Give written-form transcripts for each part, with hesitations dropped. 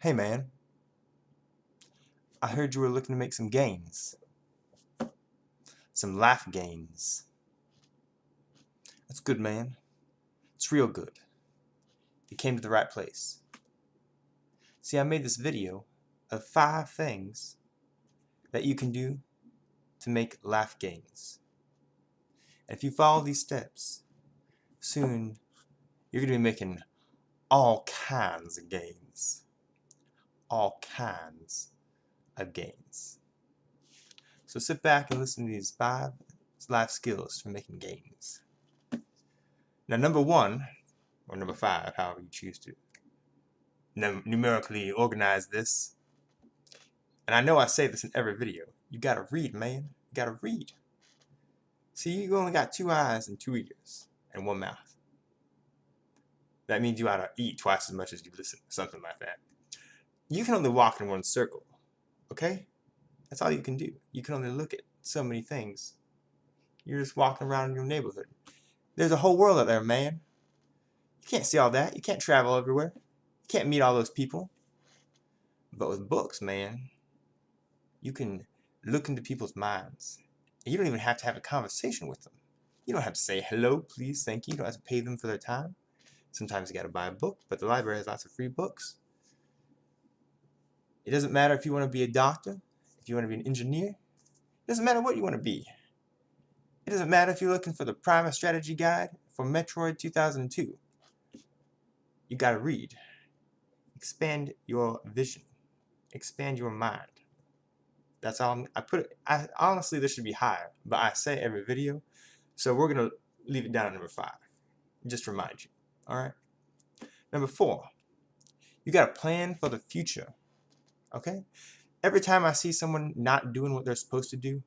Hey man, I heard you were looking to make some gains. Some laugh gains. That's good, man. It's real good. You came to the right place. See, I made this video of 5 things that you can do to make laugh gains. And if you follow these steps, soon you're going to be making all kinds of gains. All kinds of gains. So sit back and listen to these 5 life skills for making gains. Now, number 1, or number 5, however you choose to numerically organize this. And I know I say this in every video. You gotta read, man. You gotta read. See, you only got 2 eyes and 2 ears and 1 mouth. That means you ought to eat twice as much as you listen, something like that. You can only walk in one circle, okay? That's all you can do. You can only look at so many things. You're just walking around in your neighborhood. There's a whole world out there, man. You can't see all that. You can't travel everywhere. You can't meet all those people. But with books, man, you can look into people's minds. And you don't even have to have a conversation with them. You don't have to say hello, please, thank you. You don't have to pay them for their time. Sometimes you got to buy a book, but the library has lots of free books. It doesn't matter if you want to be a doctor, if you want to be an engineer. It doesn't matter what you want to be. It doesn't matter if you're looking for the Primer Strategy Guide for Metroid 2002. You got to read. Expand your vision. Expand your mind. That's all I put it. Honestly, this should be higher, but I say every video, so we're gonna leave it down at number 5. Just to remind you. All right. Number 4, you got to plan for the future. Okay. Every time I see someone not doing what they're supposed to do,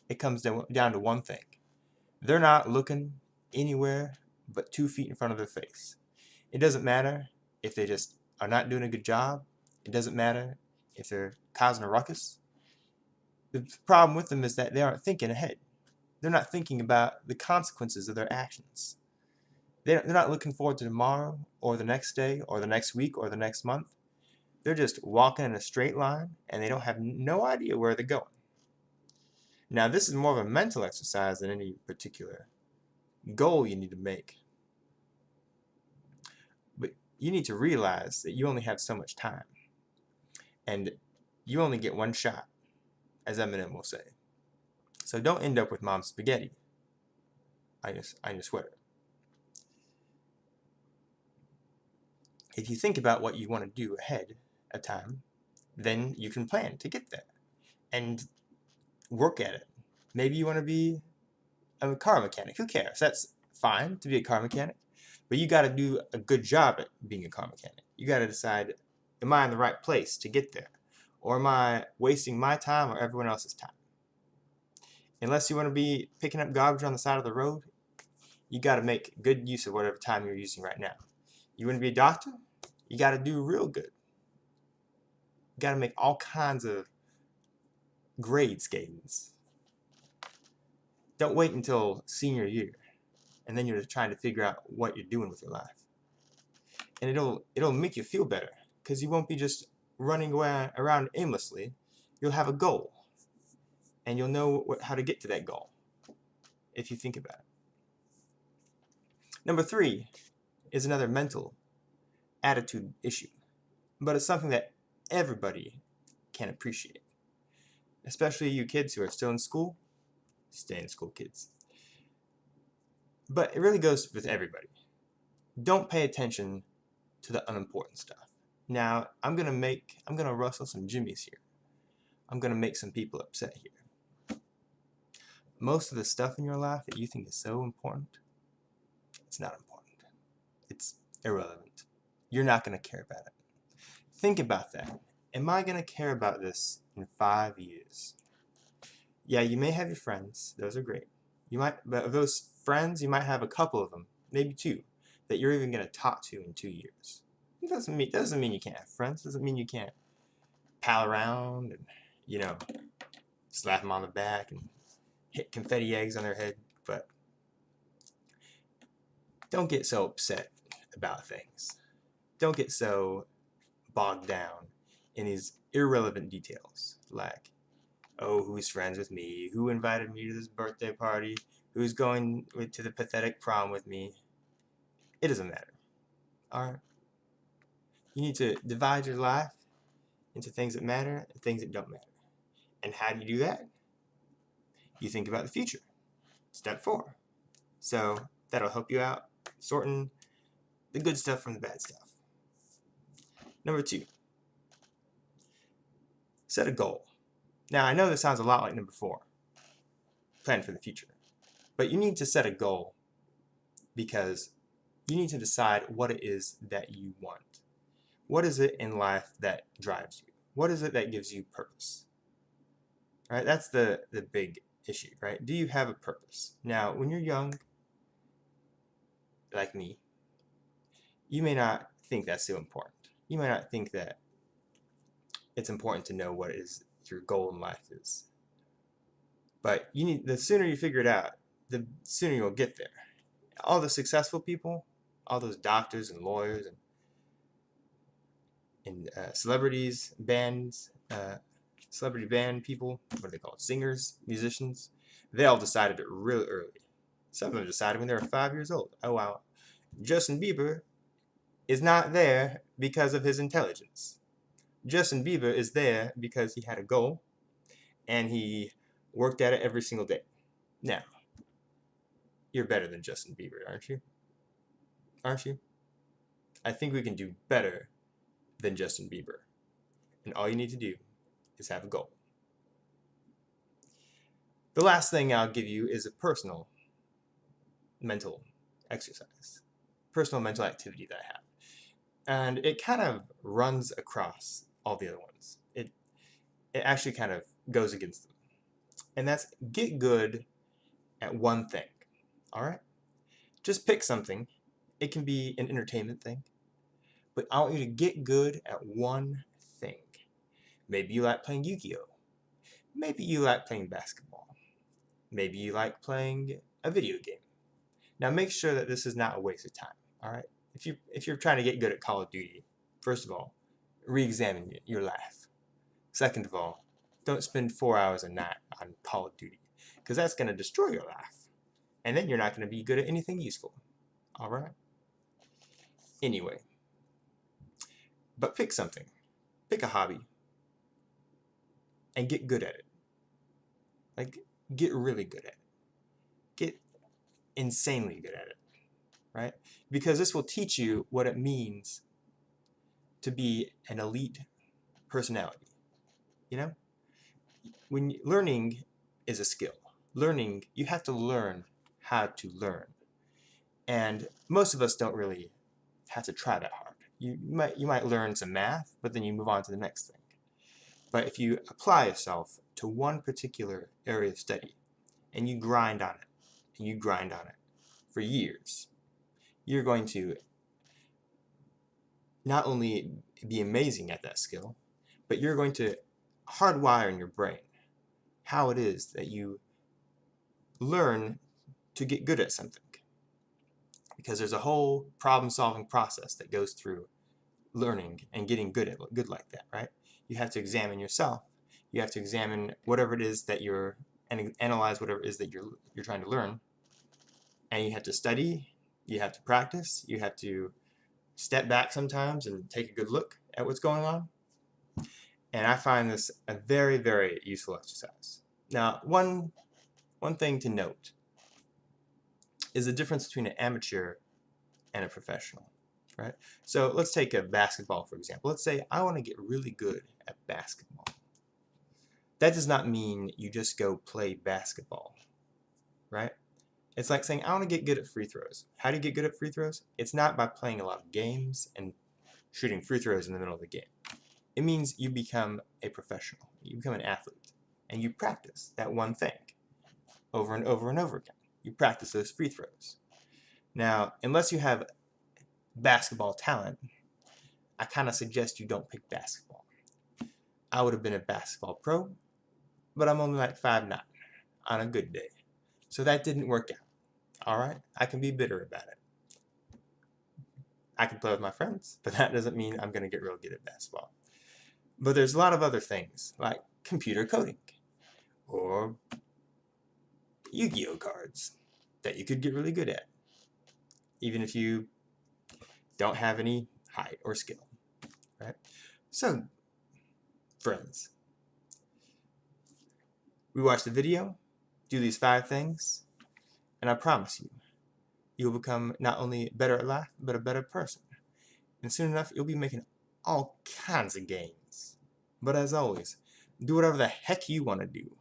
it comes down to one thing: they're not looking anywhere but 2 feet in front of their face. It doesn't matter if they just are not doing a good job. It doesn't matter if they're causing a ruckus. The problem with them is that they aren't thinking ahead. They're not thinking about the consequences of their actions. They're not looking forward to tomorrow or the next day or the next week or the next month. They're just walking in a straight line and they don't have no idea where they're going. Now, this is more of a mental exercise than any particular goal you need to make. But you need to realize that you only have so much time. And you only get 1 shot, as Eminem will say. So don't end up with mom's spaghetti on your sweater. If you think about what you want to do ahead of time, then you can plan to get there and work at it. Maybe you want to be a car mechanic. Who cares? That's fine to be a car mechanic, but you got to do a good job at being a car mechanic. You got to decide, am I in the right place to get there? Or am I wasting my time or everyone else's time? Unless you want to be picking up garbage on the side of the road, you got to make good use of whatever time you're using right now. You want to be a doctor? You got to do real good. You got to make all kinds of grades gains. Don't wait until senior year and then you're trying to figure out what you're doing with your life. And it'll make you feel better because you won't be just running around aimlessly. You'll have a goal and you'll know how to get to that goal if you think about it. Number 3 is another mental attitude issue, but it's something that everybody can appreciate, especially you kids who are still in school. Stay in school, kids. But it really goes with everybody. Don't pay attention to the unimportant stuff. Now, I'm gonna rustle some jimmies here. I'm gonna make some people upset here. Most of the stuff in your life that you think is so important, it's not important. It's irrelevant. You're not gonna care about it. Think about that. Am I gonna care about this in 5 years? Yeah, you may have your friends. Those are great. But of those friends, you might have a couple of them, maybe 2, that you're even gonna talk to in 2 years. It doesn't mean you can't have friends. Doesn't mean you can't pal around and slap them on the back and hit confetti eggs on their head. But don't get so upset about things. Don't get so bogged down in these irrelevant details, like, oh, who's friends with me, who invited me to this birthday party, who's going to the pathetic prom with me. It doesn't matter. All right? You need to divide your life into things that matter and things that don't matter. And how do you do that? You think about the future. Step 4. So that'll help you out sorting the good stuff from the bad stuff. Number 2, set a goal. Now, I know this sounds a lot like number 4, plan for the future. But you need to set a goal because you need to decide what it is that you want. What is it in life that drives you? What is it that gives you purpose? Right? That's the big issue, right? Do you have a purpose? Now, when you're young, like me, you may not think that's so important. You may not think that it's important to know what your goal in life is. But the sooner you figure it out, the sooner you'll get there. All the successful people, all those doctors and lawyers and celebrities, bands, celebrity band people, what do they call it, singers, musicians, they all decided it really early. Some of them decided when they were 5 years old. Oh wow, Justin Bieber is not there because of his intelligence. Justin Bieber is there because he had a goal and he worked at it every single day. Now, you're better than Justin Bieber, aren't you? Aren't you? I think we can do better than Justin Bieber. And all you need to do is have a goal. The last thing I'll give you is a personal mental exercise, personal mental activity that I have. And it kind of runs across all the other ones. It actually kind of goes against them. And that's get good at one thing. All right? Just pick something. It can be an entertainment thing. But I want you to get good at one thing. Maybe you like playing Yu-Gi-Oh! Maybe you like playing basketball. Maybe you like playing a video game. Now make sure that this is not a waste of time. All right? If you're trying to get good at Call of Duty, first of all, re-examine your life. Second of all, don't spend 4 hours a night on Call of Duty, because that's going to destroy your life. And then you're not going to be good at anything useful. All right? Anyway, but pick something. Pick a hobby. And get good at it. Like, get really good at it. Get insanely good at it. Right? Because this will teach you what it means to be an elite personality. You know? Learning is a skill. Learning, you have to learn how to learn. And most of us don't really have to try that hard. You might learn some math, but then you move on to the next thing. But if you apply yourself to one particular area of study, and you grind on it, and you grind on it for years, you're going to not only be amazing at that skill, but you're going to hardwire in your brain how it is that you learn to get good at something. Because there's a whole problem-solving process that goes through learning and getting good like that, right? You have to examine yourself. You have to examine whatever it is that and analyze whatever it is that you're trying to learn. And you have to study. You have to practice. You have to step back sometimes and take a good look at what's going on. And I find this a very, very useful exercise. Now, one thing to note is the difference between an amateur and a professional, right? So let's take a basketball, for example. Let's say I want to get really good at basketball. That does not mean you just go play basketball, right? It's like saying, I want to get good at free throws. How do you get good at free throws? It's not by playing a lot of games and shooting free throws in the middle of the game. It means you become a professional. You become an athlete. And you practice that one thing over and over and over again. You practice those free throws. Now, unless you have basketball talent, I kind of suggest you don't pick basketball. I would have been a basketball pro, but I'm only like 5'9" on a good day. So that didn't work out. All right? I can be bitter about it. I can play with my friends, but that doesn't mean I'm going to get real good at basketball. But there's a lot of other things, like computer coding, or Yu-Gi-Oh cards, that you could get really good at, even if you don't have any height or skill, right? So, friends, we watch the video, do these 5 things, and I promise you, you'll become not only better at life, but a better person. And soon enough, you'll be making all kinds of gains. But as always, do whatever the heck you want to do.